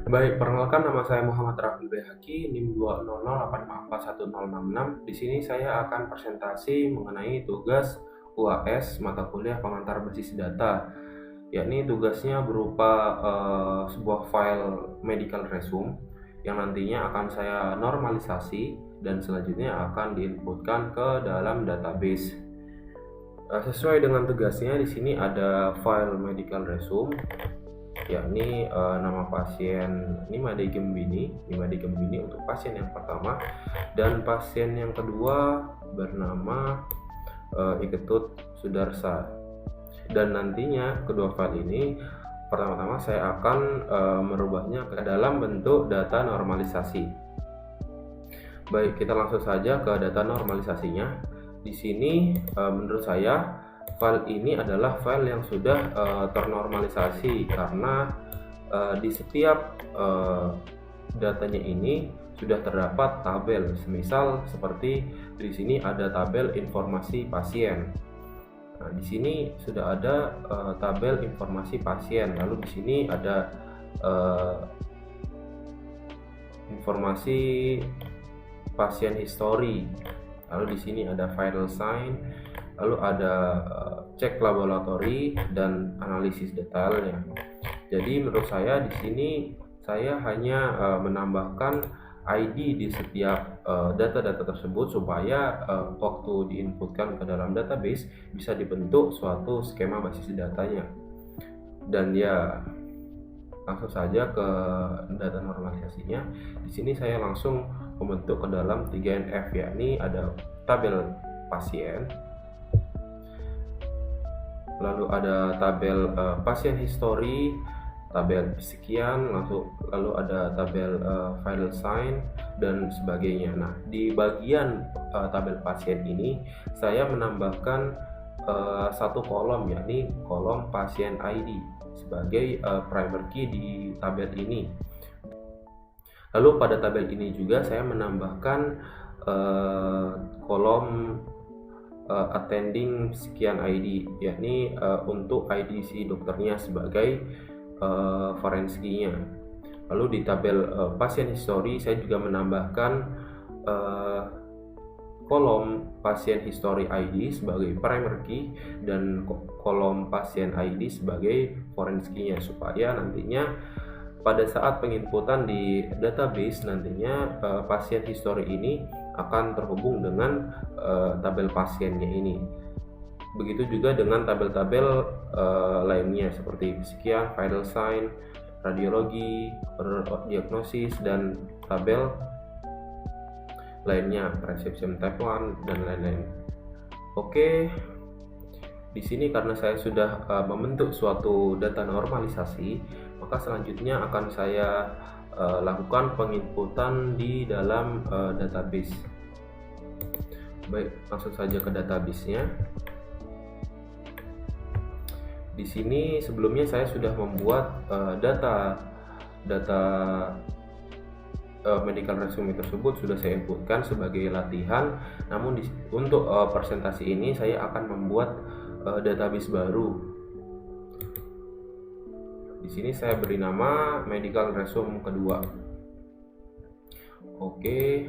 Baik, perkenalkan nama saya Muhammad Rafil Behaki, NIM 200854166. Di sini saya akan presentasi mengenai tugas UAS mata kuliah pengantar basis data, yakni tugasnya berupa sebuah file medical resume yang nantinya akan saya normalisasi dan selanjutnya akan diinputkan ke dalam database. Sesuai dengan tugasnya, di sini ada file medical resume, yakni nama pasien Nimade Gembini untuk pasien yang pertama, dan pasien yang kedua bernama Iketut Sudarsa. Dan nantinya kedua file ini pertama-tama saya akan merubahnya ke dalam bentuk data normalisasi. Baik, kita langsung saja ke data normalisasinya. Di sini menurut saya file ini adalah file yang sudah ternormalisasi karena di setiap datanya ini sudah terdapat tabel. Semisal seperti di sini ada tabel informasi pasien. Nah, di sini sudah ada tabel informasi pasien. Lalu di sini ada informasi pasien history. Lalu di sini ada vital sign. Lalu ada cek laboratori dan analisis detailnya. Jadi menurut saya di sini saya hanya menambahkan ID di setiap data-data tersebut supaya waktu diinputkan ke dalam database bisa dibentuk suatu skema basis datanya. Dan ya, langsung saja ke data normalisasinya. Di sini saya langsung membentuk ke dalam 3NF, yakni ada tabel pasien, lalu ada tabel pasien history, tabel sekian, lalu ada tabel vital sign dan sebagainya. Nah, di bagian tabel pasien ini saya menambahkan satu kolom, yakni kolom pasien ID sebagai primary key di tabel ini. Lalu pada tabel ini juga saya menambahkan kolom attending sekian ID, yakni untuk ID si dokternya sebagai forensiknya. Lalu di tabel pasien history saya juga menambahkan kolom pasien history ID sebagai primary key dan kolom pasien ID sebagai forensiknya, supaya nantinya pada saat penginputan di database nantinya pasien history ini akan terhubung dengan tabel pasiennya ini. Begitu juga dengan tabel-tabel lainnya seperti sekian, vital sign, radiologi, diagnosis, dan tabel lainnya, prescription type 1 dan lain-lain. Oke, di sini karena saya sudah membentuk suatu data normalisasi, maka selanjutnya akan saya lakukan penginputan di dalam database. Baik, langsung saja ke database-nya. Di sini sebelumnya saya sudah membuat data medical resume tersebut sudah saya inputkan sebagai latihan. Namun untuk presentasi ini saya akan membuat database baru. Di sini saya beri nama medical resume kedua. Oke,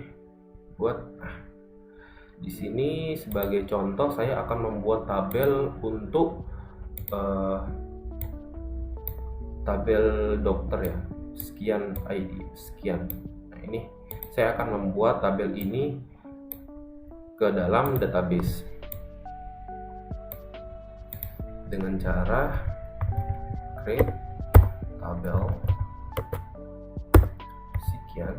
di sini sebagai contoh saya akan membuat tabel untuk tabel dokter ya, sekian ID sekian. Nah, ini saya akan membuat tabel ini ke dalam database dengan cara create tabel sekian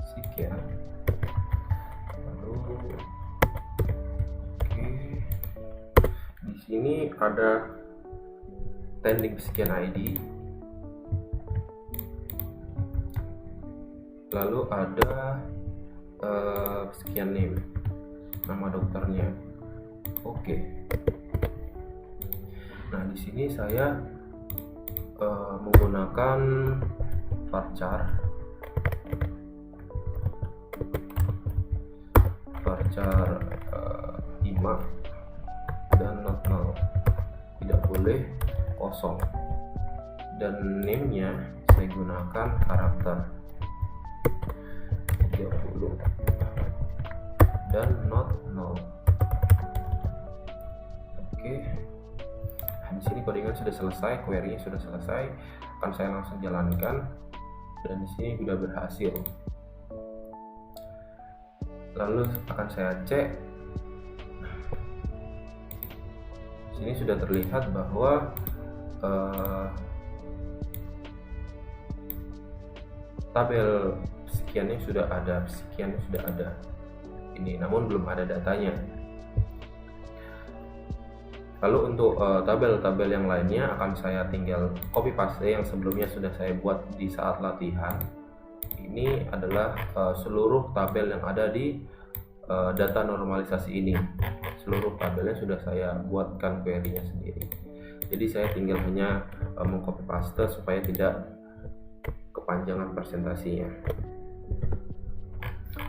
sekian. Lalu oke, di sini ada pending sekian ID, lalu ada sekian name, nama dokternya. Oke. Nah, di sini saya menggunakan varchar 5 dan not null, tidak boleh kosong. Dan name-nya saya gunakan karakter 30 dan not null. Oke, di sini codingan sudah selesai, query-nya sudah selesai. Akan saya langsung jalankan, dan di sini sudah berhasil. Lalu akan saya cek. Sini sudah terlihat bahwa tabel sekiannya sudah ada, sekiannya sudah ada. Ini namun belum ada datanya. Lalu untuk tabel-tabel yang lainnya akan saya tinggal copy paste yang sebelumnya sudah saya buat di saat latihan. Ini adalah seluruh tabel yang ada di data normalisasi ini. Seluruh tabelnya sudah saya buatkan query-nya sendiri. Jadi saya tinggal hanya mengcopy paste supaya tidak kepanjangan presentasinya.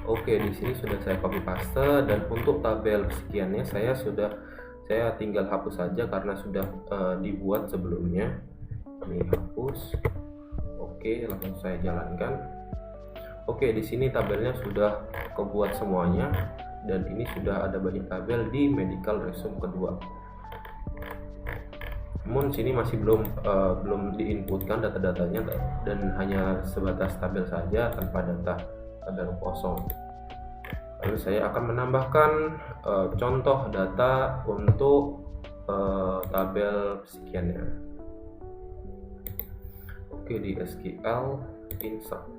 Oke, di sini sudah saya copy paste, dan untuk tabel sekiannya saya tinggal hapus saja karena sudah dibuat sebelumnya. Ini hapus. Oke, langsung saya jalankan. Oke, di sini tabelnya sudah kebuat semuanya, dan ini sudah ada banyak tabel di medical resume kedua. Namun sini masih belum diinputkan data-datanya, dan hanya sebatas tabel saja tanpa data tabel kosong. Lalu saya akan menambahkan contoh data untuk tabel sekiannya. Oke, di SQL insert.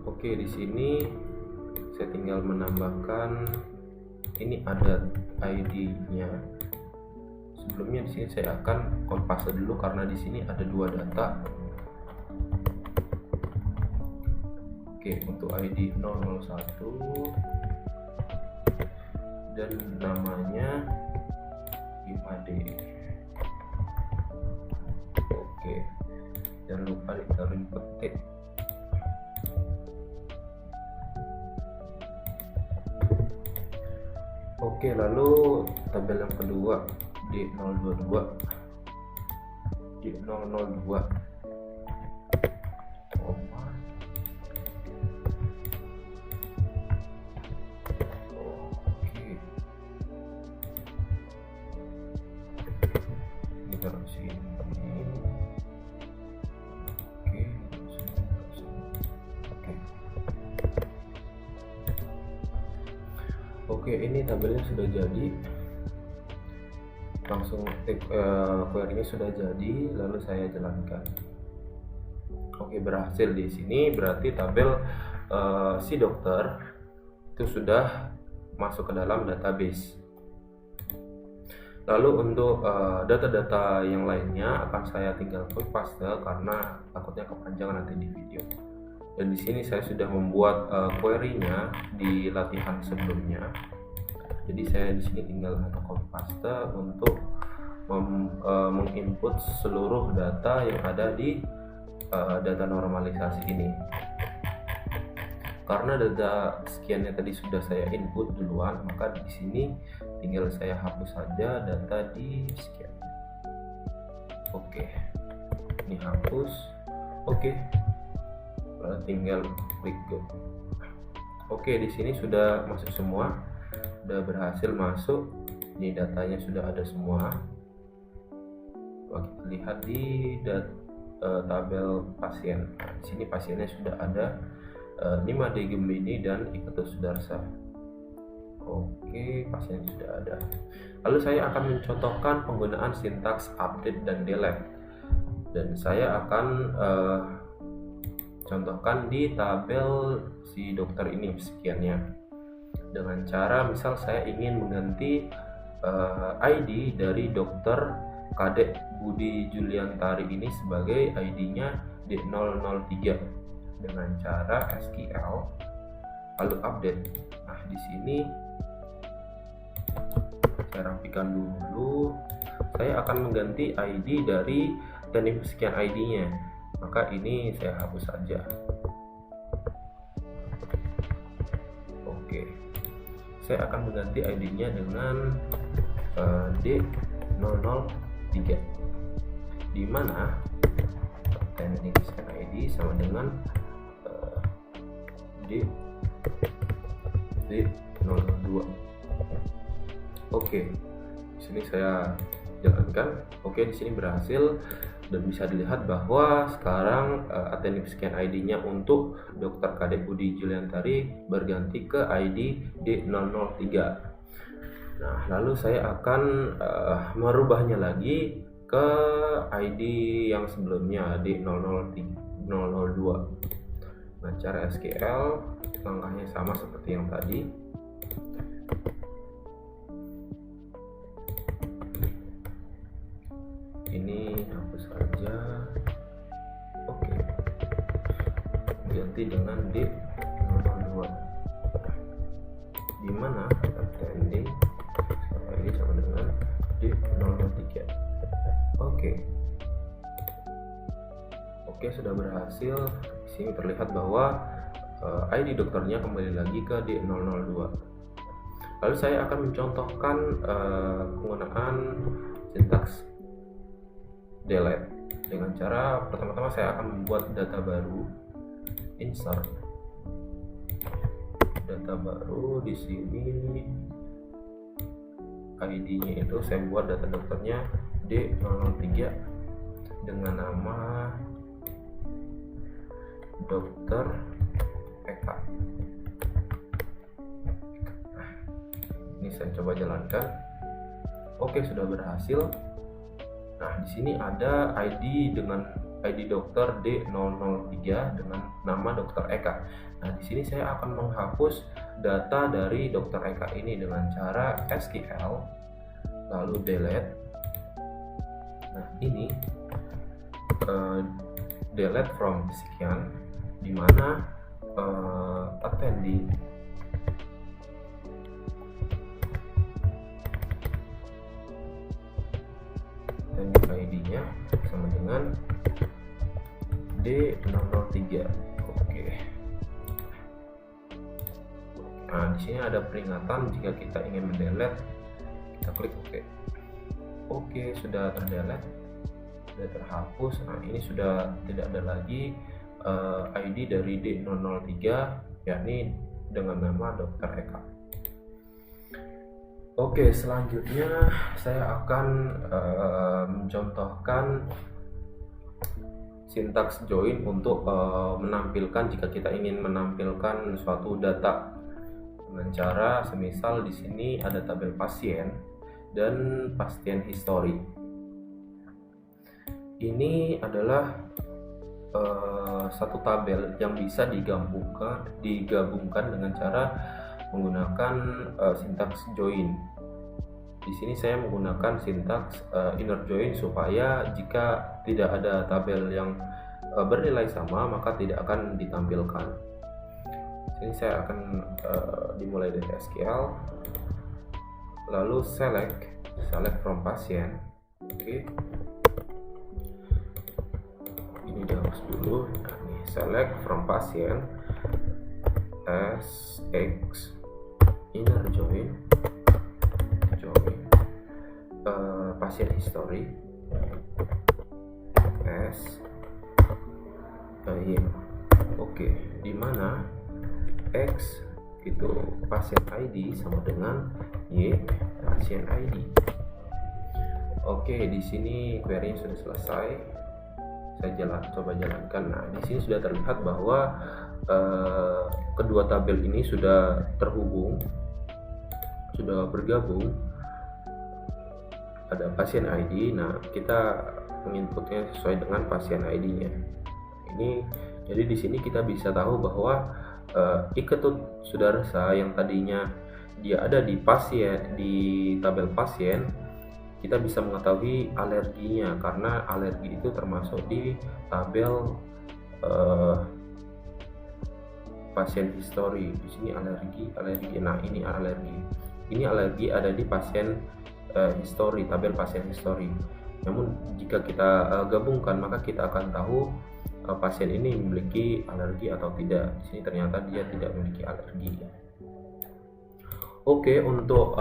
Oke, di sini saya tinggal menambahkan, ini ada ID-nya. Sebelumnya di sini saya akan copy paste dulu karena di sini ada dua data. Oke, untuk ID 001 dan namanya 5D. Oke, jangan lupa ditaruh petik. Oke, lalu tabel yang kedua di 022 di 002. Oke, ini tabelnya sudah jadi. Langsung query-nya sudah jadi, lalu saya jalankan. Oke, berhasil. Di sini berarti tabel si dokter itu sudah masuk ke dalam database. Lalu untuk data-data yang lainnya akan saya tinggal copy paste karena takutnya kepanjangan nanti di video. Dan di sini saya sudah membuat query-nya di latihan sebelumnya. Jadi saya di sini tinggal copy paste untuk menginput seluruh data yang ada di data normalisasi ini. Karena data sekiannya tadi sudah saya input duluan, maka di sini tinggal saya hapus saja data di sekian. Oke, ini hapus. Oke, tinggal klik go. Oke, di sini sudah masuk semua, sudah berhasil masuk. Ini datanya sudah ada semua. Kita lihat di tabel pasien. Nah, di sini pasiennya sudah ada 5D Gemini dan Iketus Sudarsa. Oke, pasien sudah ada. Lalu saya akan mencontohkan penggunaan sintaks update dan delete, dan saya akan contohkan di tabel si dokter ini sekiannya dengan cara misal saya ingin mengganti ID dari dokter Kadek Budi Juliantari ini sebagai ID-nya D003 dengan cara SQL lalu update. Nah, di sini saya rapikan dulu. Saya akan mengganti ID dari dan sekian ID-nya. Maka ini saya hapus saja. saya akan mengganti ID-nya dengan D003, di mana attending scan ID sama dengan D02. Oke, di sini saya jalankan. Oke, di sini berhasil dan bisa dilihat bahwa sekarang attending scan ID-nya untuk Dr. Kadek Budi Juliantari berganti ke ID D003. Nah, lalu saya akan merubahnya lagi ke ID yang sebelumnya D002. Nah, cara SQL langkahnya sama seperti yang tadi. Ini hapus saja. Oke, ganti dengan D02, di mana attending ini sama dengan D003. Oke, sudah berhasil. Di sini terlihat bahwa ID dokternya kembali lagi ke D002. Lalu saya akan mencontohkan penggunaan sintaks delete dengan cara pertama-tama saya akan membuat data baru, insert data baru. Di sini ID-nya itu saya buat data dokternya D003 dengan nama Dr. Eka. Nah, ini saya coba jalankan. Oke, sudah berhasil. Nah, di sini ada ID dengan ID dokter D003 dengan nama Dr. Eka. Nah, di sini saya akan menghapus data dari Dr. Eka ini dengan cara SQL lalu delete. Nah, ini delete from sekian, di mana attending ID-nya sama dengan D003. Oke. Nah, di sini ada peringatan jika kita ingin mendelete, kita klik OK. Oke, sudah terdelete, sudah terhapus. Nah, ini sudah tidak ada lagi ID dari D003, yakni dengan nama Dr. Eka. Oke, selanjutnya saya akan mencontohkan sintaks join untuk menampilkan jika kita ingin menampilkan suatu data dengan cara semisal di sini ada tabel pasien dan pasien history. Ini adalah satu tabel yang bisa digabungkan dengan cara menggunakan sintaks join. Di sini saya menggunakan sintaks inner join supaya jika tidak ada tabel yang bernilai sama maka tidak akan ditampilkan. Sini saya akan dimulai dari SQL, lalu select from pasien. Oke. Ini dihapus dulu. Nah, ini select from pasien SX inner join pasien history S Y. Oke, di mana X itu pasien ID sama dengan Y pasien ID. Oke, di sini query sudah selesai. Saya coba jalankan. Nah, di sini sudah terlihat bahwa kedua tabel ini sudah terhubung, sudah bergabung. Ada pasien ID. Nah, kita menginputnya sesuai dengan pasien ID-nya. Ini jadi di sini kita bisa tahu bahwa iketut sudarsa yang tadinya dia ada di tabel pasien, kita bisa mengetahui alerginya karena alergi itu termasuk di tabel pasien history. Di sini alergi. Nah, ini alergi ada di pasien history, tabel pasien history. Namun jika kita gabungkan maka kita akan tahu pasien ini memiliki alergi atau tidak. Di sini ternyata dia tidak memiliki alergi. Oke, untuk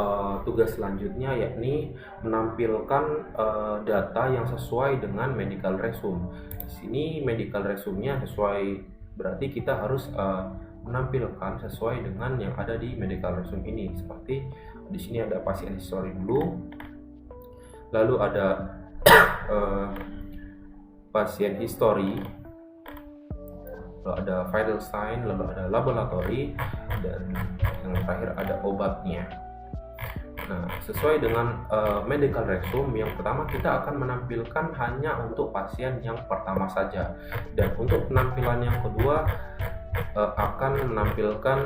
tugas selanjutnya yakni menampilkan data yang sesuai dengan medical resume. Di sini medical resume-nya sesuai, berarti kita harus menampilkan sesuai dengan yang ada di medical resume ini. Seperti di sini ada pasien history dulu, lalu ada pasien history, lalu ada vital sign, lalu ada laboratory, dan yang terakhir ada obatnya. Nah, sesuai dengan medical resume, yang pertama kita akan menampilkan hanya untuk pasien yang pertama saja, dan untuk penampilan yang kedua akan menampilkan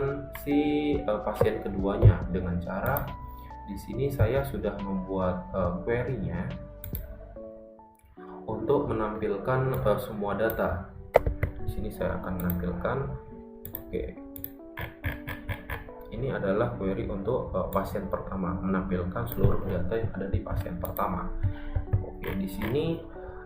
si pasien keduanya dengan cara di sini saya sudah membuat query-nya untuk menampilkan semua data. Di sini saya akan menampilkan, oke, ini adalah query untuk pasien pertama, menampilkan seluruh data yang ada di pasien pertama. Oke, di sini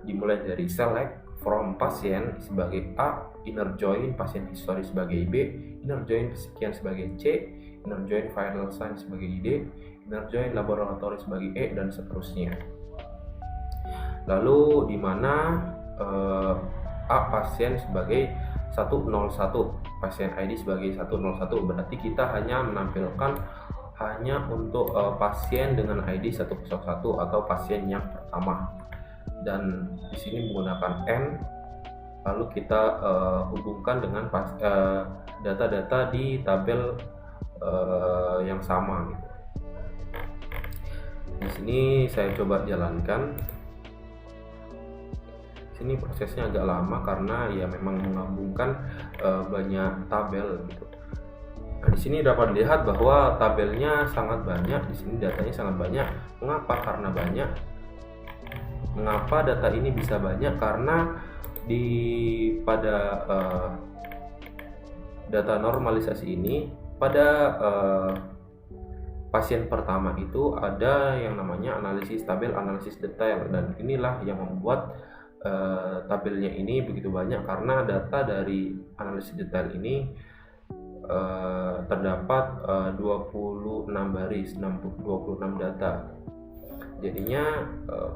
dimulai dari select from pasien sebagai A, inner join pasien history sebagai B, inner join sekian sebagai C, inner join vital sign sebagai D, inner join laboratory sebagai E, dan seterusnya. Lalu di mana A pasien sebagai 101, pasien ID sebagai 101, berarti kita hanya menampilkan hanya untuk pasien dengan ID 101 atau pasien yang pertama, dan di sini menggunakan N, lalu kita hubungkan dengan data-data di tabel yang sama gitu. Di sini saya coba jalankan. Ini prosesnya agak lama karena ya memang menggabungkan banyak tabel gitu. Nah, di sini dapat dilihat bahwa tabelnya sangat banyak, di sini datanya sangat banyak. Mengapa? Karena banyak. Mengapa data ini bisa banyak? Karena pada data normalisasi ini pada pasien pertama itu ada yang namanya analisis tabel, analisis detail, dan inilah yang membuat tabelnya ini begitu banyak karena data dari analisis detail ini terdapat 26 baris, 26 data. Jadinya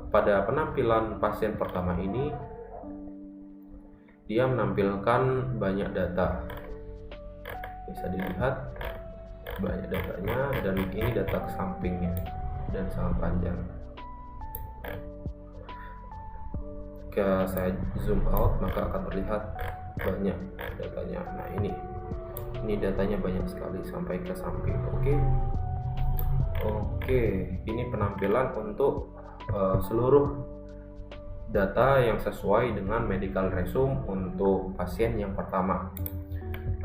pada penampilan pasien pertama ini dia menampilkan banyak data, bisa dilihat banyak datanya, dan ini data ke sampingnya dan sangat panjang. Jika saya zoom out maka akan terlihat banyak datanya. Nah, ini datanya banyak sekali sampai ke samping. Oke, ini penampilan untuk seluruh data yang sesuai dengan medical resume untuk pasien yang pertama.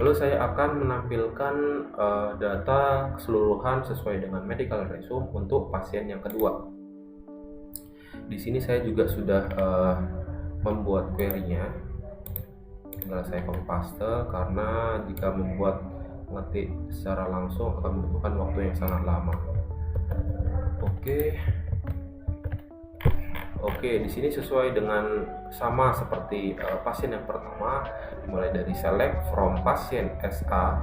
Lalu saya akan menampilkan data keseluruhan sesuai dengan medical resume untuk pasien yang kedua. Di sini saya juga sudah membuat query-nya, tinggal saya copy paste karena jika mengetik secara langsung akan membutuhkan waktu yang sangat lama. Oke, di sini sesuai dengan sama seperti pasien yang pertama, dimulai dari select from pasien SA,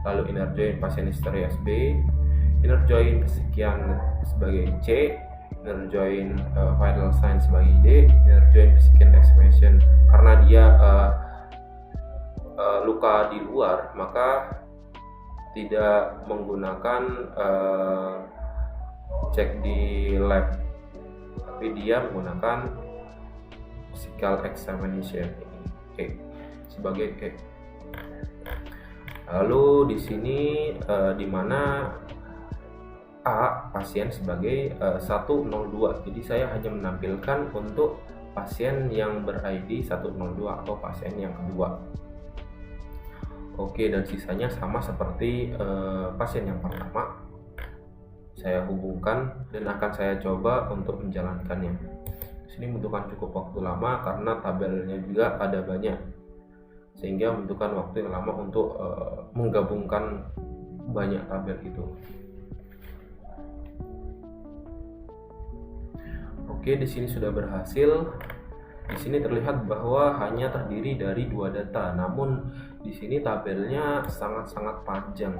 lalu inner join pasien history SB, inner join sekian sebagai C, inner join vital sign sebagai D, inner join sekian examination karena dia luka di luar maka tidak menggunakan cek di lab, tapi dia menggunakan physical examination sebagai E. Lalu di sini di mana A pasien sebagai 102, jadi saya hanya menampilkan untuk pasien yang ber-ID 102 atau pasien yang kedua. Oke, dan sisanya sama seperti pasien yang pertama, saya hubungkan dan akan saya coba untuk menjalankannya. Di sini membutuhkan cukup waktu lama karena tabelnya juga ada banyak, sehingga membutuhkan waktu yang lama untuk menggabungkan banyak tabel itu. Oke, di sini sudah berhasil. Di sini terlihat bahwa hanya terdiri dari 2 data, namun di sini tabelnya sangat-sangat panjang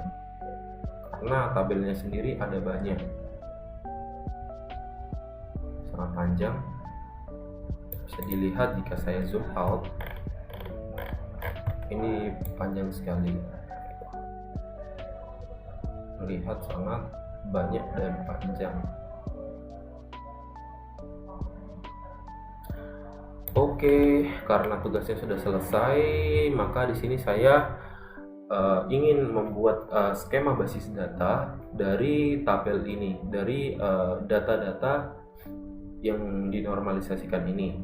Nah, tabelnya sendiri ada banyak, sangat panjang. Bisa dilihat jika saya zoom out, ini panjang sekali, terlihat sangat banyak dan panjang. Oke, karena tugasnya sudah selesai, maka di sini saya ingin membuat skema basis data dari tabel ini, dari data-data yang dinormalisasikan ini.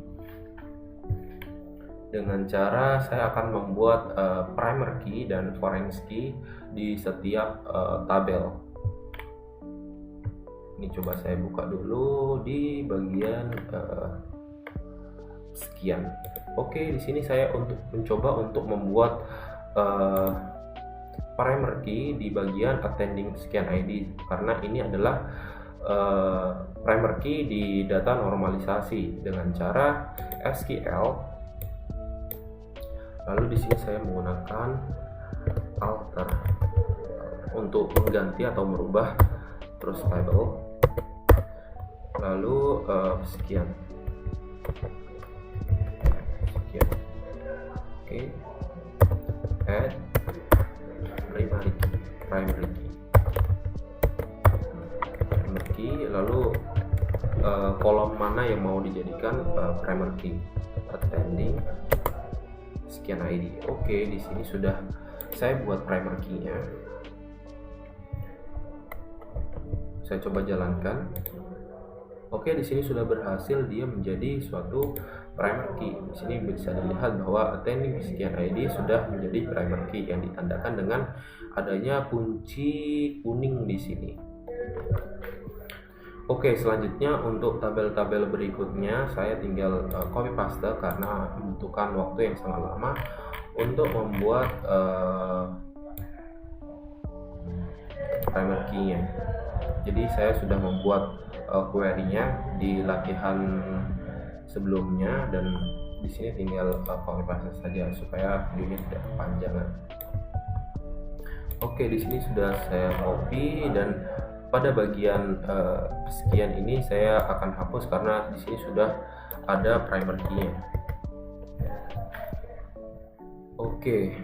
Dengan cara saya akan membuat primer key dan foreign key di setiap tabel. Ini coba saya buka dulu di bagian sekian. Oke, di sini saya mencoba untuk membuat primer key di bagian attending sekian ID, karena ini adalah primer key di data normalisasi dengan cara SQL. Lalu di sini saya menggunakan alter untuk mengganti atau merubah terus table. Lalu sekian. Oke, add primary key, lalu kolom mana yang mau dijadikan primary key, attending sekian ID. Oke, di sini sudah saya buat primary key-nya. Saya coba jalankan. Oke, di sini sudah berhasil dia menjadi suatu primary key. Di sini bisa dilihat bahwa attending sekian ID sudah menjadi primary key yang ditandakan dengan adanya kunci kuning di sini. Oke, selanjutnya untuk tabel-tabel berikutnya saya tinggal copy paste karena membutuhkan waktu yang sangat lama untuk membuat primary key-nya. Jadi saya sudah membuat query-nya di latihan sebelumnya, dan di sini tinggal copy paste saja supaya videonya tidak kepanjangan. Oke, di sini sudah saya copy, dan pada bagian sekian ini saya akan hapus karena di sini sudah ada primer key-nya. Oke,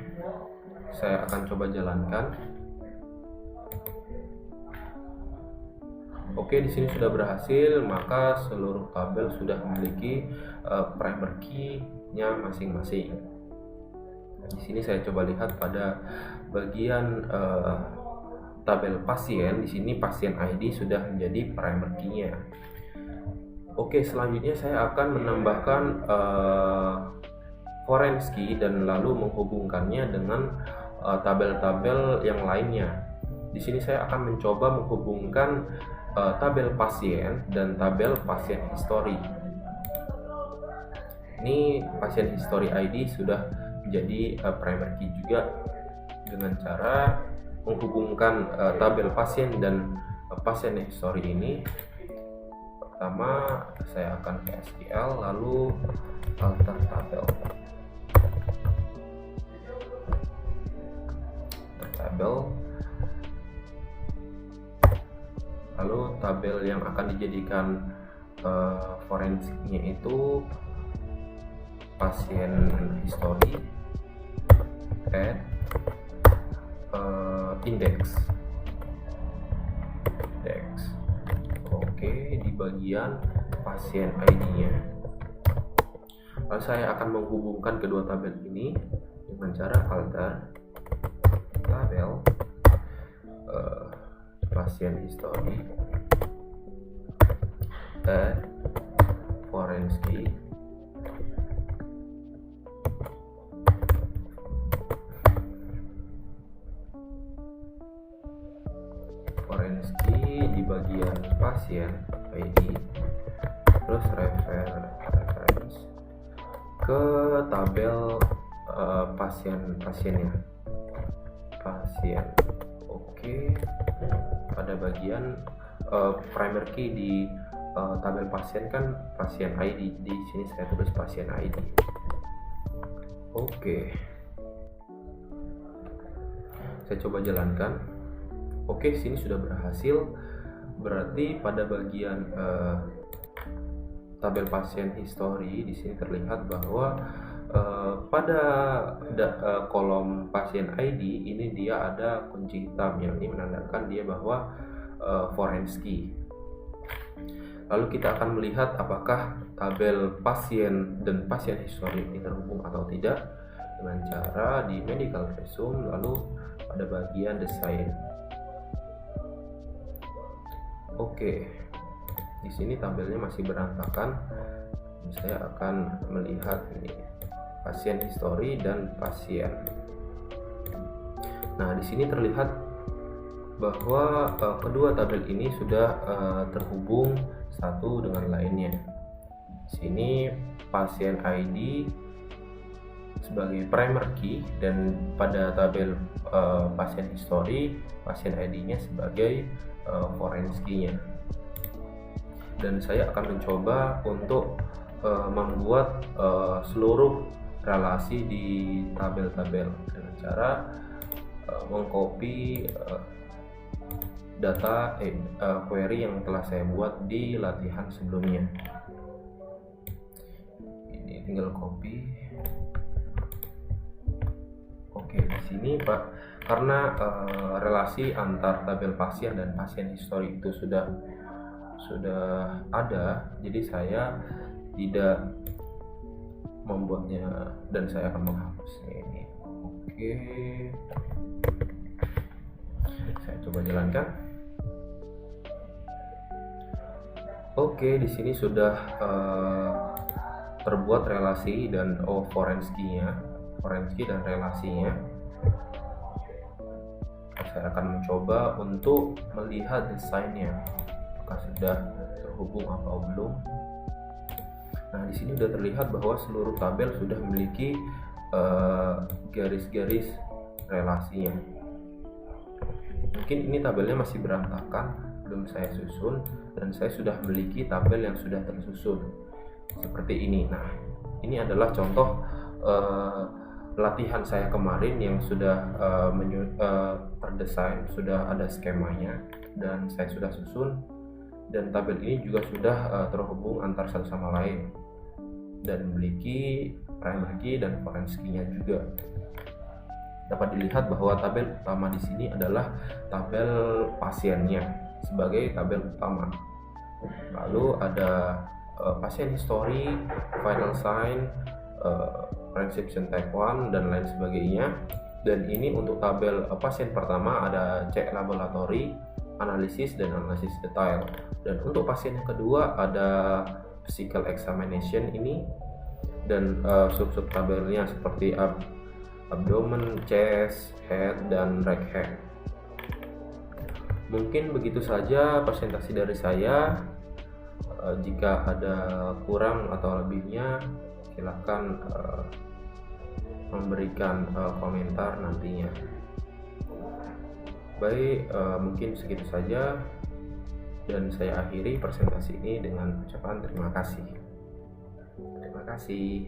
saya akan coba jalankan. Oke, di sini sudah berhasil, maka seluruh tabel sudah memiliki primer key-nya masing-masing. Di sini saya coba lihat pada bagian tabel pasien. Di sini pasien ID sudah menjadi primer key-nya. Oke, selanjutnya saya akan menambahkan foreign key dan lalu menghubungkannya dengan tabel-tabel yang lainnya. Di sini saya akan mencoba menghubungkan tabel pasien dan tabel pasien history. Ini pasien history ID sudah menjadi primary key juga dengan cara menghubungkan tabel pasien dan pasien history ini. Pertama saya akan ke SQL, lalu alter tabel, lalu tabel yang akan dijadikan forensiknya itu pasien history, add index. Oke, di bagian pasien ID-nya. Lalu saya akan menghubungkan kedua tabel ini dengan cara alter tabel pasien history, add foreign key, di bagian pasien ID, terus reference ke tabel pasiennya. Oke, pada bagian primary key di tabel pasien kan pasien ID, di sini saya tulis pasien ID. Oke, saya coba jalankan. Oke, sini sudah berhasil. Berarti pada bagian tabel pasien history di sini terlihat bahwa pada kolom pasien ID ini dia ada kunci hitam yang ini menandakan dia bahwa foreign key. Lalu kita akan melihat apakah tabel pasien dan pasien history ini terhubung atau tidak dengan cara di medical resume, lalu pada bagian desain. Oke, di sini tabelnya masih berantakan. Saya akan melihat ini pasien history dan pasien. Nah, di sini terlihat bahwa kedua tabel ini sudah terhubung satu dengan lainnya. Di sini pasien ID sebagai primary key dan pada tabel pasien history pasien ID-nya sebagai foreign key-nya. Dan saya akan mencoba untuk membuat seluruh relasi di tabel-tabel dengan cara mengcopy data query yang telah saya buat di latihan sebelumnya. Ini tinggal copy. Oke, di sini Pak, karena relasi antar tabel pasien dan pasien history itu sudah ada, jadi saya tidak membuatnya dan saya akan menghapusnya ini. Oke, saya coba jalankan. Oke, di sini sudah terbuat relasi dan foreign key dan relasinya. Saya akan mencoba untuk melihat desainnya, apakah sudah terhubung atau belum. Nah, di sini sudah terlihat bahwa seluruh tabel sudah memiliki garis-garis relasinya. Mungkin ini tabelnya masih berantakan, belum saya susun, dan saya sudah memiliki tabel yang sudah tersusun seperti ini. Nah, ini adalah contoh latihan saya kemarin yang sudah terdesain, sudah ada skemanya dan saya sudah susun, dan tabel ini juga sudah terhubung antar satu sama lain dan memiliki primary key dan foreign key-nya juga. Dapat dilihat bahwa tabel utama di sini adalah tabel pasiennya sebagai tabel utama. Lalu ada pasien history, vital sign, prescription type 1 dan lain sebagainya. Dan ini untuk tabel pasien pertama ada cek laboratori, analisis dan analisis detail. Dan untuk pasien yang kedua ada physical examination ini, dan sub-sub tabelnya seperti abdomen, chest, head dan right head. Mungkin begitu saja presentasi dari saya. Jika ada kurang atau lebihnya, silakan memberikan komentar nantinya. Baik, mungkin segitu saja dan saya akhiri presentasi ini dengan ucapan terima kasih. Terima kasih.